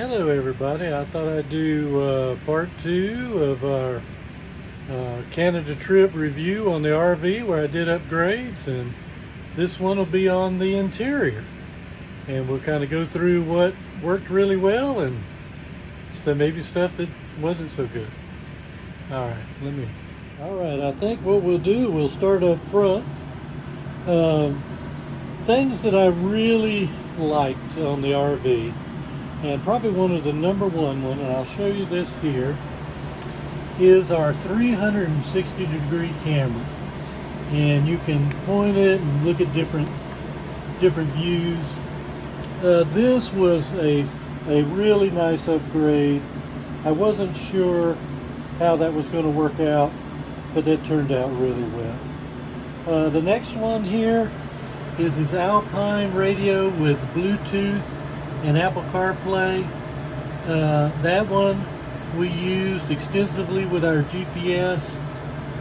Hello everybody, I thought I'd do part 2 of our Canada trip review on the RV where I did upgrades, and this one will be on the interior, and we'll kind of go through what worked really well and maybe stuff that wasn't so good. Alright, I think what we'll do, we'll start up front. Um, Things that I really liked on the RV, and probably one of the number one, and I'll show you this here, is our 360 degree camera. And you can point it and look at different views. This was a really nice upgrade. I wasn't sure how that was going to work out, but that turned out really well. The next one here is his Alpine radio with Bluetooth and Apple CarPlay. That one we used extensively with our GPS,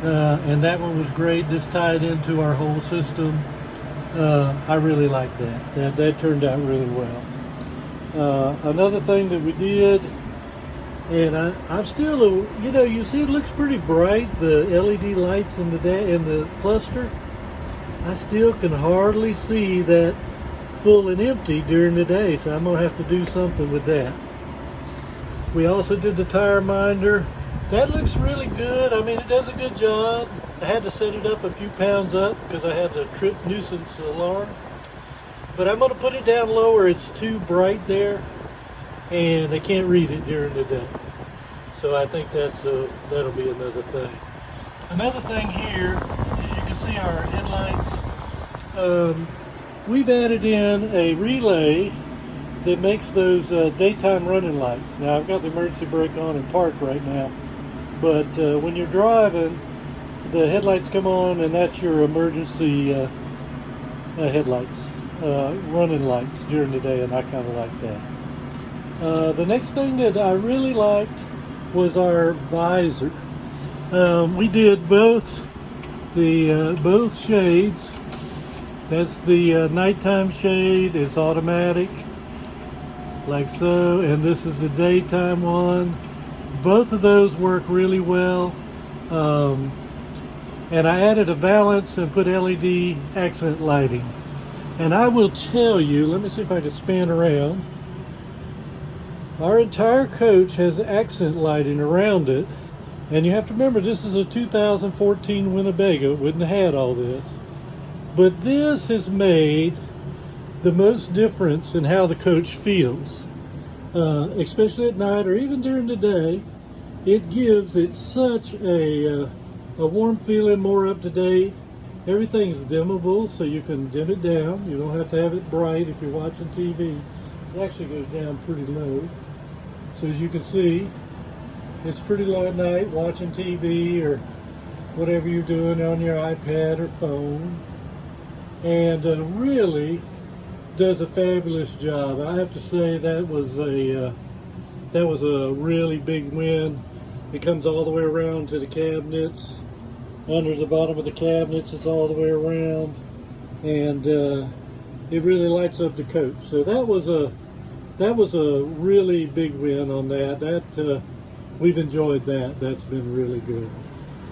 and that one was great. This tied into our whole system. I really like that. That turned out really well. Another thing that we did, and I'm still, you see it looks pretty bright, the LED lights in the cluster. I still can hardly see that full and empty during the day, so I'm gonna have to do something with that. We also did the tire minder. That looks really good. I mean, it does a good job. I had to set it up a few pounds up because I had the trip nuisance alarm, but I'm gonna put it down lower. It's too bright there and they can't read it during the day, so I think that'll be another thing. Another thing here, as you can see our headlights, we've added in a relay that makes those daytime running lights. Now I've got the emergency brake on in park right now, but when you're driving, the headlights come on and that's your emergency headlights, running lights during the day, and I kind of like that. The next thing that I really liked was our visor. We did both shades. That's the nighttime shade. It's automatic, like so, and this is the daytime one. Both of those work really well. And I added a valance and put LED accent lighting. And I will tell you, let me see if I can span around. Our entire coach has accent lighting around it. And you have to remember, this is a 2014 Winnebago. It wouldn't have had all this. But this has made the most difference in how the coach feels. Especially at night or even during the day. It gives it such a warm feeling, more up to date. Everything's dimmable, so you can dim it down. You don't have to have it bright if you're watching TV. It actually goes down pretty low. So as you can see, it's pretty low at night watching TV or whatever you're doing on your iPad or phone, and really does a fabulous job. I have to say that was a really big win. It comes all the way around to the cabinets. Under the bottom of the cabinets, it's all the way around, and it really lights up the coach. So that was a really big win on that. We've enjoyed that. That's been really good.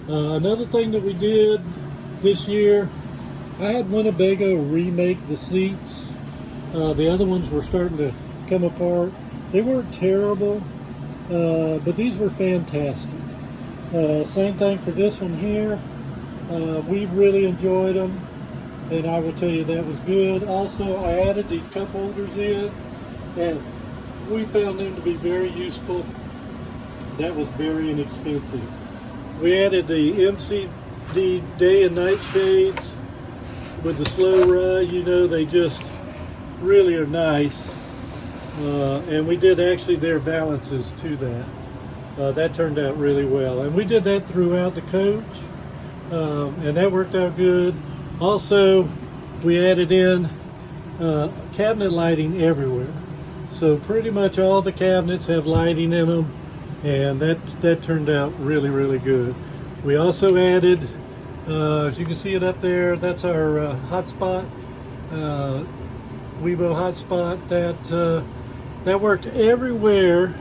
Another thing that we did this year, I had Winnebago remake the seats. The other ones were starting to come apart. They weren't terrible, but these were fantastic. Same thing for this one here. We've really enjoyed them, and I will tell you that was good. Also, I added these cup holders in, and we found them to be very useful. That was very inexpensive. We added the MCD day and night shades with the slow ride. They just really are nice. And we did actually their balances to that. That turned out really well. And we did that throughout the coach. And that worked out good. Also, we added in cabinet lighting everywhere. So pretty much all the cabinets have lighting in them. And that turned out really, really good. We also added, as you can see it up there, that's our hotspot, Weibo hotspot. That worked everywhere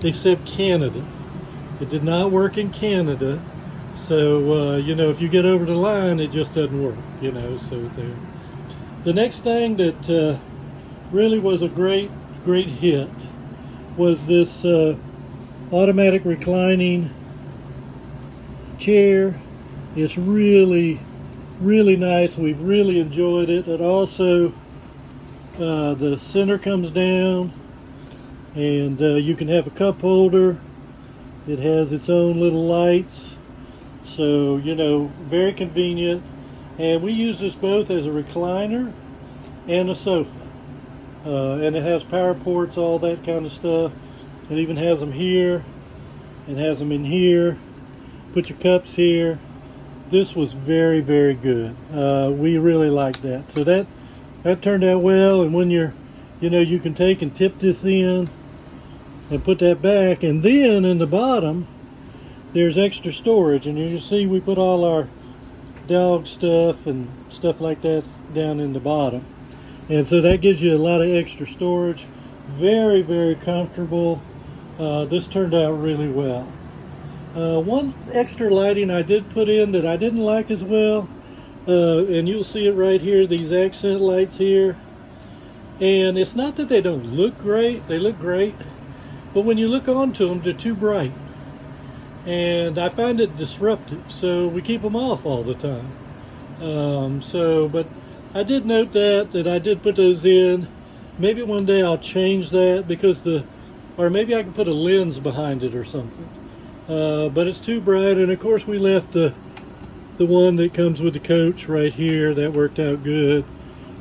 except Canada. It did not work in Canada. So, you know, if you get over the line, it just doesn't work, you know, so there. The next thing that really was a great hit was this automatic reclining chair. It's really nice. We've really enjoyed it. It also, the center comes down, and you can have a cup holder. It has its own little lights. So, you know, very convenient. And we use this both as a recliner and a sofa. And it has power ports, all that kind of stuff. It even has them here. It has them in here. Put your cups here. This was very good. We really liked that. So that turned out well. And when you're, you know, you can take and tip this in and put that back. And then in the bottom, there's extra storage, and you see we put all our dog stuff and stuff like that down in the bottom, and so that gives you a lot of extra storage. Very comfortable. This turned out really well. One extra lighting I did put in that I didn't like as well, and you'll see it right here, these accent lights here. And it's not that they don't look great, they look great, but when you look onto them, they're too bright. And I find it disruptive, so we keep them off all the time. But I did note that I did put those in. Maybe one day I'll change that because or maybe I can put a lens behind it or something. But it's too bright, and of course we left the one that comes with the coach right here. That worked out good.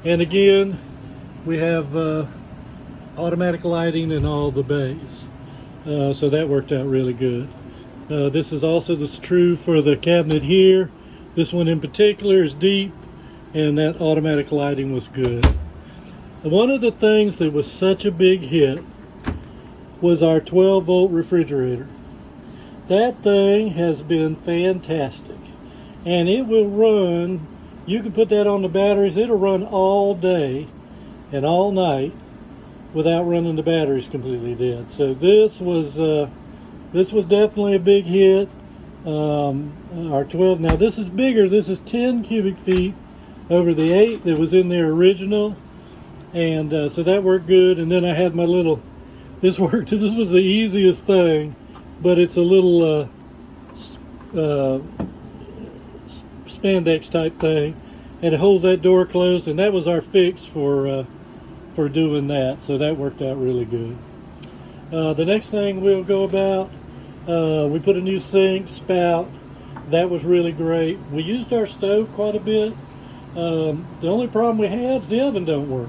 And again, we have automatic lighting in all the bays, so that worked out really good. This is also true for the cabinet here. This one in particular is deep, and that automatic lighting was good. One of the things that was such a big hit was our 12-volt refrigerator. That thing has been fantastic, and it will run. You can put that on the batteries. It'll run all day and all night without running the batteries completely dead. So this was definitely a big hit. Our 12, now this is bigger. This is 10 cubic feet over the 8 that was in their original, and so that worked good. And then I had my little, this worked. This was the easiest thing, but it's a little spandex type thing, and it holds that door closed, and that was our fix for doing that. So that worked out really good. The next thing we'll go about, we put a new sink spout. That was really great. We used our stove quite a bit. The only problem we had is the oven don't work.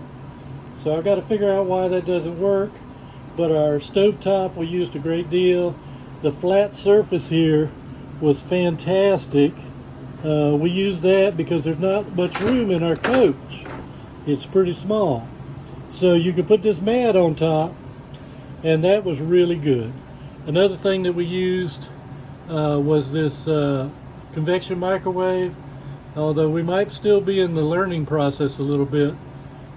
So I've got to figure out why that doesn't work. But our stovetop we used a great deal. The flat surface here was fantastic. We used that because there's not much room in our coach. It's pretty small. So you could put this mat on top, and that was really good. Another thing that we used was this convection microwave. Although we might still be in the learning process a little bit,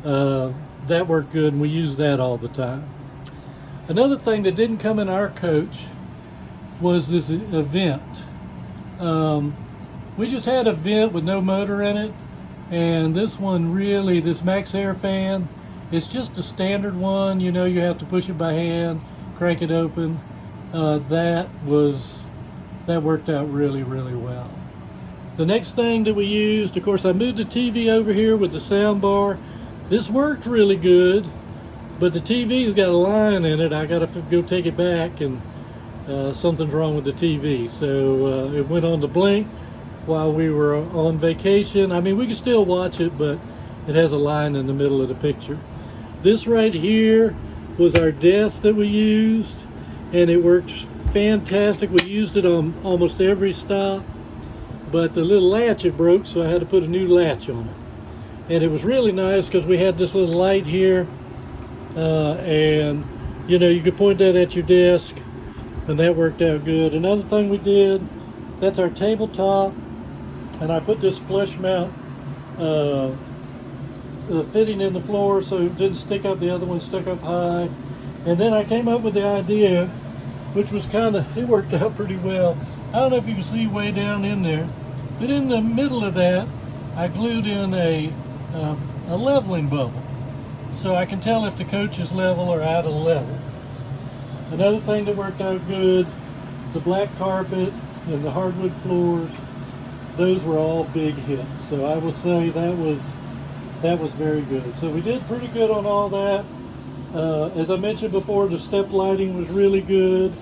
that worked good, and we use that all the time. Another thing that didn't come in our coach was this vent. We just had a vent with no motor in it, and this one really, this MaxxAir fan, it's just a standard one. You know, you have to push it by hand, crank it open. That worked out really well. The next thing that we used, of course, I moved the TV over here with the sound bar. This worked really good, but the TV's got a line in it. I gotta go take it back, and something's wrong with the TV. So it went on to blink while we were on vacation. I mean, we can still watch it, but it has a line in the middle of the picture. This right here was our desk that we used, and it worked fantastic. We used it on almost every stop, but the little latch it broke, so I had to put a new latch on it. And it was really nice because we had this little light here, and you know, you could point that at your desk, and that worked out good. Another thing we did, that's our tabletop, and I put this flush mount fitting in the floor so it didn't stick up. The other one stuck up high. And then I came up with the idea, which was it worked out pretty well. I don't know if you can see way down in there, but in the middle of that, I glued in a leveling bubble. So I can tell if the coach is level or out of level. Another thing that worked out good, the black carpet and the hardwood floors, those were all big hits. So I will say that was very good. So we did pretty good on all that. As I mentioned before, the step lighting was really good.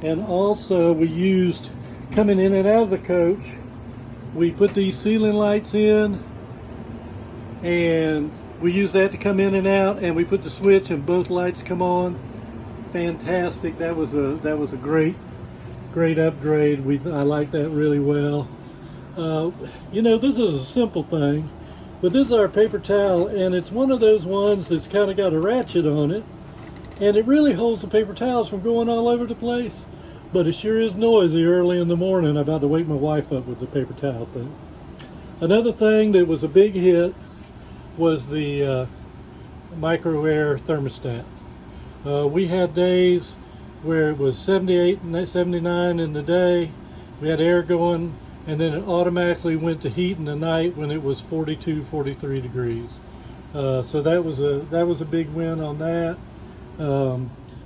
And also we used, coming in and out of the coach, we put these ceiling lights in, and we used that to come in and out, and we put the switch and both lights come on. Fantastic. That was a great upgrade. I like that really well. You know, this is a simple thing, but this is our paper towel, and it's one of those ones that's kind of got a ratchet on it, and it really holds the paper towels from going all over the place. But it sure is noisy early in the morning. I'm about to wake my wife up with the paper towel thing. Another thing that was a big hit was the micro air thermostat. We had days where it was 78 and 79 in the day. We had air going, and then it automatically went to heat in the night when it was 42, 43 degrees. So that was a big win on that.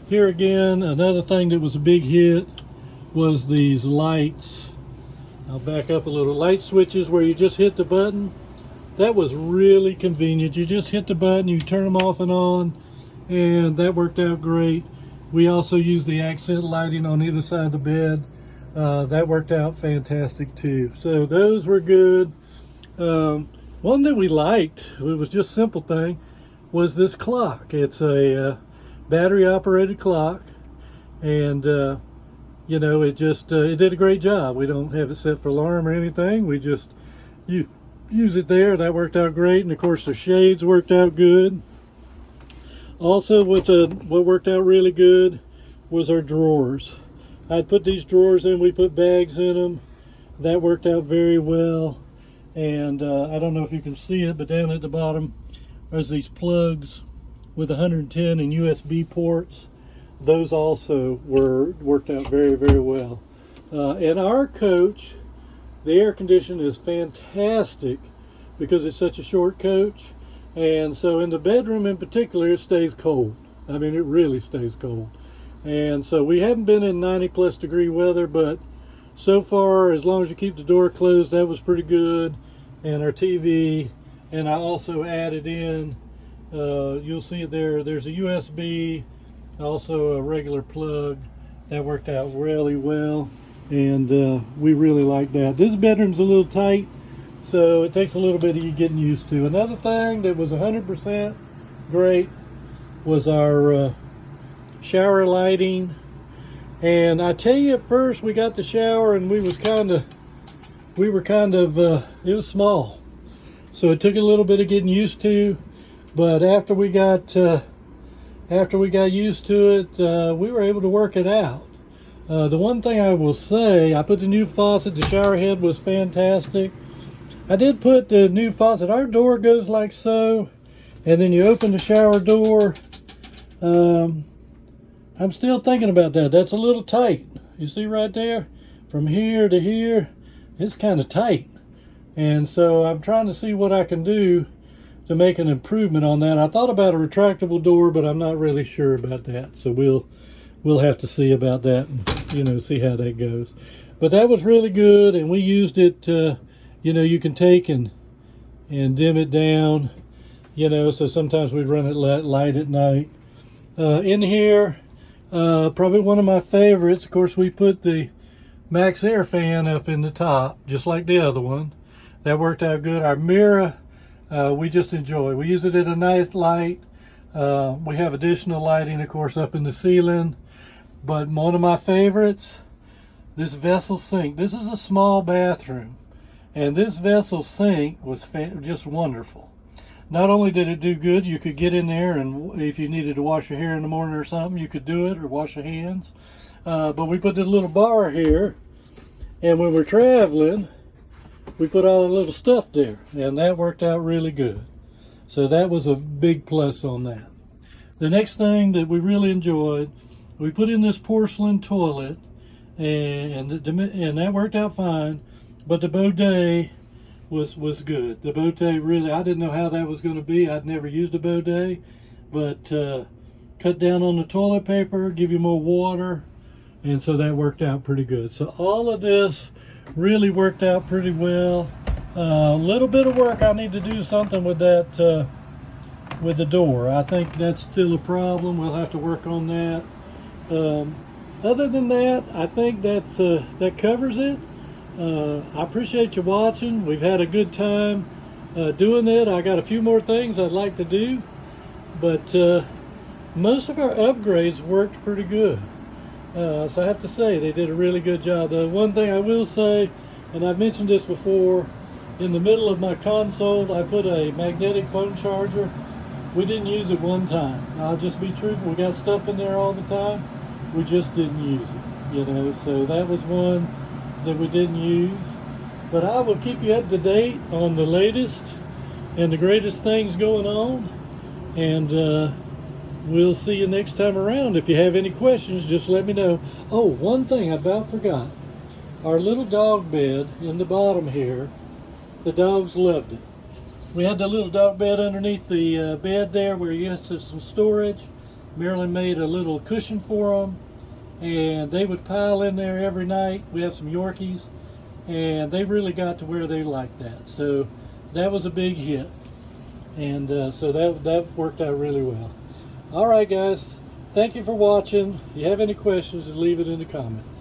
Here again, another thing that was a big hit was these lights. I'll back up a little. Light switches where you just hit the button. That was really convenient. You just hit the button, you turn them off and on, and that worked out great. We also used the accent lighting on either side of the bed. That worked out fantastic too. So those were good. One that we liked, it was just a simple thing, was this clock. It's a battery operated clock, and you know, it did a great job. We don't have it set for alarm or anything. We just use it there. That worked out great. And of course the shades worked out good. Also what worked out really good was our drawers. I'd put these drawers in, we put bags in them. That worked out very well. And I don't know if you can see it, but down at the bottom there's these plugs with 110 and USB ports. Those also worked out very, very well. In our coach, the air conditioning is fantastic because it's such a short coach. And so in the bedroom in particular, it stays cold. I mean, it really stays cold. And so we haven't been in 90+ degree weather, but so far, as long as you keep the door closed, that was pretty good. And our TV, and I also added in, you'll see it there, there's a USB, also a regular plug. That worked out really well, and we really like that. This bedroom's a little tight, so it takes a little bit of you getting used to. Another thing that was 100% great was our shower lighting. And I tell you, at first we got the shower and it was small, so it took a little bit of getting used to. But after we got used to it, we were able to work it out. The one thing I will say, I put the new faucet. The shower head was fantastic. I did put the new faucet. Our door goes like so, and then you open the shower door. I'm still thinking about that. That's a little tight. You see right there? From here to here, it's kind of tight. And so I'm trying to see what I can do to make an improvement on that. I thought about a retractable door, but I'm not really sure about that. So we'll have to see about that and, you know, see how that goes. But that was really good, and we used it, you know, you can take and dim it down, you know, so sometimes we run it light at night. In here, probably one of my favorites, of course, we put the Max Air fan up in the top, just like the other one. That worked out good. Our mirror, we just enjoy. We use it at a night light. We have additional lighting, of course, up in the ceiling. But one of my favorites, this vessel sink. This is a small bathroom, and this vessel sink was just wonderful. Not only did it do good, you could get in there, and if you needed to wash your hair in the morning or something, you could do it, or wash your hands. But we put this little bar here, and when we're traveling, we put all the little stuff there, and that worked out really good. So that was a big plus on that. The next thing that we really enjoyed, we put in this porcelain toilet, and that worked out fine. But the bidet was good. The bidet really, I didn't know how that was going to be. I'd never used a bidet, but cut down on the toilet paper, give you more water, and so that worked out pretty good. So all of this really worked out pretty well. A little bit of work, I need to do something with that, with the door. I think that's still a problem. We'll have to work on that. Other than that, I think that covers it. I appreciate you watching. We've had a good time doing it. I got a few more things I'd like to do, but most of our upgrades worked pretty good. So I have to say they did a really good job. The one thing I will say, and I've mentioned this before, in the middle of my console I put a magnetic phone charger. We didn't use it one time. I'll just be truthful. We got stuff in there all the time. We just didn't use it, you know. So that was one that we didn't use. But I will keep you up to date on the latest and the greatest things going on. And we'll see you next time around. If you have any questions, just let me know. Oh, one thing I about forgot. Our little dog bed in the bottom here, the dogs loved it. We had the little dog bed underneath the bed there where you have some storage. Marilyn made a little cushion for them, and they would pile in there every night. We have some Yorkies, and they really got to where they liked that. So that was a big hit, and so that worked out really well. All right, guys, thank you for watching. If you have any questions, just leave it in the comments.